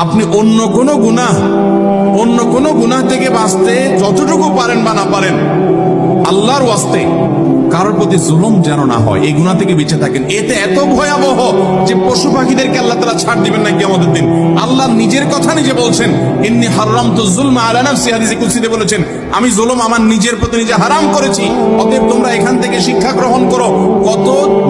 আপনি অন্য কোনো গুনাহ থেকে বাঁচতে যতটুকু পারেন বা না পারেন, আল্লাহর ওয়াস্তে কারোর প্রতি জুলুম যেন না হয়, এই গুনাহ থেকে বেঁচে থাকেন। এতে এত ভয়াবহ যে পশু পাখিদেরকে আল্লাহ তাআলা ছাড় দিবেন না কিয়ামতের দিন। আল্লাহ নিজের কথা নিজে বলছেন, ইন্নী হারামতু যুলমা আলা নাফসি, হাদিসে কুদসিতে বলেছেন, আমি জুলুম আমার নিজের প্রতি নিজে হারাম করেছি, অতএব তোমরা এখান থেকে শিক্ষা গ্রহণ করো। কত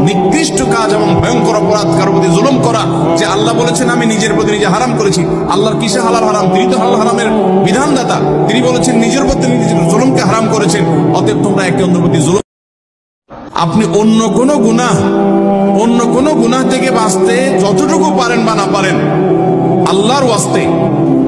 নিকৃষ্ট কাজ এবং ভয়ঙ্কর অপরাধ কারোর প্রতি জুলুম করা, যে আল্লাহ বলেছেন আমি নিজের প্রতি নিজে হারাম করেছি। আল্লাহর কিসে হালাল হারাম? তিনি তো হালাল হারামের বিধানদাতা। তিনি বলেছেন নিজের প্রতি নিজে জুলুমকে হারাম করেছেন, অতএব তোমরা একে অন্যের প্রতি জুলুম। আপনি অন্য কোনো গুনাহ থেকে বাঁচতে যতটুকু পারেন বা না পারেন, আল্লাহর ওয়াস্তে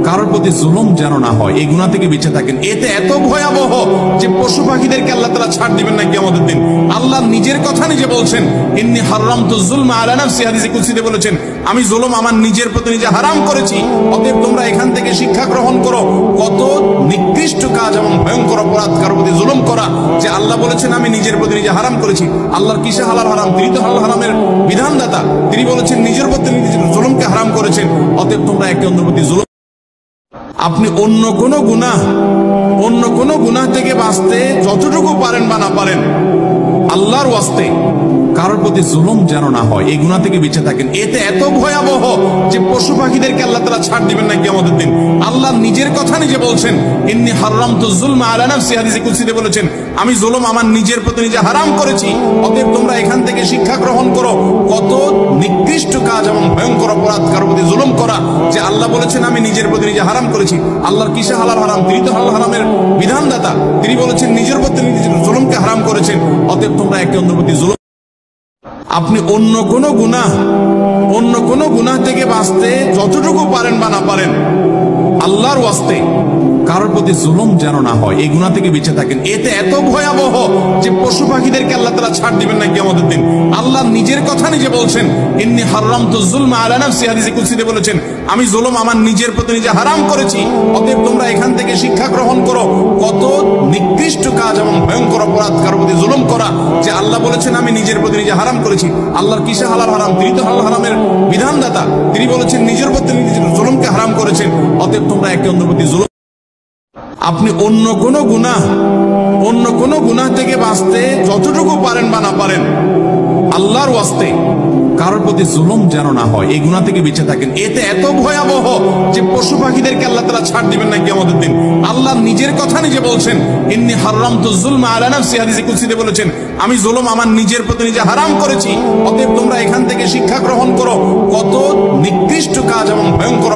কারোর প্রতি জুলুম যেন না হয়, এই গুনাহ থেকে বেঁচে থাকেন। এতে এত ভয়াবহ যে পশু পাখিদেরকে আল্লাহ তাআলা ছাড় দিবেন না কিয়ামতের দিন। আল্লাহ নিজের কথা নিজে বলছেন, ইন্নী হারামতু যুলমা আলা নাফসি, হাদিসে কুদসিতে বলেছেন, আমি জুলুম আমার নিজের প্রতি নিজে হারাম করেছি, অতএব তোমরা এখান থেকে শিক্ষা গ্রহণ করো। কত নিকৃষ্ট কাজ এবং ভয়ঙ্কর অপরাধ কারোর প্রতি জুলুম করা, যে আল্লাহ বলেছেন আমি নিজের প্রতি নিজে হারাম করেছি। আল্লাহর কিসে হালাল হারাম? তিনি তো হালাল হারামের বিধানদাতা। তিনি বলেছেন নিজের প্রতি নিজে জুলুমকে হারাম করেছেন, অতএব তোমরা একে অন্যের প্রতি জুলুম। আপনি অন্য কোনো গুনাহ থেকে বাঁচতে যতটুকু পারেন বা না পারেন, আল্লাহর ওয়াস্তে কারোর প্রতি জুলুম যেন না হয়, এই গুনাহ থেকে বেঁচে থাকেন। এতে এত ভয়াবহ যে পশু পাখিদেরকে আল্লাহ তাআলা ছাড় দিবেন না কিয়ামতের দিন। আল্লাহ নিজের কথা নিজে বলছেন, ইন্নী হারামতু যুলমা আলা নাফসি, হাদিসে কুদসিতে বলেছেন, আমি জুলুম আমার নিজের প্রতি নিজে হারাম করেছি, অতএব তোমরা এখান থেকে শিক্ষা গ্রহণ করো। কত নিকৃষ্ট কাজ এবং ভয়ঙ্কর অপরাধ কারোর প্রতি জুলুম করা, যে আল্লাহ বলেছেন আমি নিজের প্রতি নিজে হারাম করেছি। আল্লাহর কিসে হালাল হারাম? তিনি তো হালাল হারামের বিধানদাতা। তিনি বলেছেন নিজের প্রতি নিজে জুলুমকে হারাম করেছেন, অতএব তোমরা একে অন্যের প্রতি জুলুম। আপনি অন্য কোনো গুনাহ থেকে বাঁচতে যতটুকু পারেন বা না পারেন, আল্লাহর ওয়াস্তে কারোর প্রতি জুলুম যেন না হয়, এই গুনাহ থেকে বেঁচে থাকেন। এতে এত ভয়াবহ যে পশু পাখিদেরকে আল্লাহ তাআলা ছাড় দিবেন না কিয়ামতের দিন। আল্লাহ নিজের কথা নিজে বলছেন, ইন্নী হারামতু যুলমা আলা নাফসি, হাদিসে কুদসিতে বলেছেন, আমি জুলুম আমার নিজের প্রতি নিজে হারাম করেছি, অতএব তোমরা এখান থেকে শিক্ষা গ্রহণ করো। কত নিকৃষ্ট কাজ এবং ভয়ঙ্কর অপরাধ কারোর প্রতি জুলুম করা, যে আল্লাহ বলেছেন আমি নিজের প্রতি নিজে হারাম করেছি। আল্লাহর কিসে হালাল হারাম? তিনি তো হালাল হারামের বিধানদাতা। তিনি বলেছেন নিজের প্রতি নিজে জুলুমকে হারাম করেছেন, অতএব তোমরা একে অন্যের প্রতি জুলুম। আপনি অন্য কোনো গুনাহ থেকে বাঁচতে যতটুকু পারেন বা না পারেন, আল্লাহর ওয়াস্তে কারোর প্রতি জুলুম যেন না হয়, এই গুনাহ থেকে বেঁচে থাকেন। এতে এত ভয়াবহ যে পশু পাখিদেরকে আল্লাহ তাআলা ছাড় দিবেন না কিয়ামতের দিন। আল্লাহ নিজের কথা নিজে বলছেন, ইন্নী হারামতু যুলমা আলা নাফসি, হাদিসে কুদসিতে বলেছেন, আমি জুলুম আমার নিজের প্রতি নিজে হারাম করেছি, অতএব তোমরা এখান থেকে শিক্ষা গ্রহণ করো। কত নিকৃষ্ট কাজ এবং ভয়ঙ্কর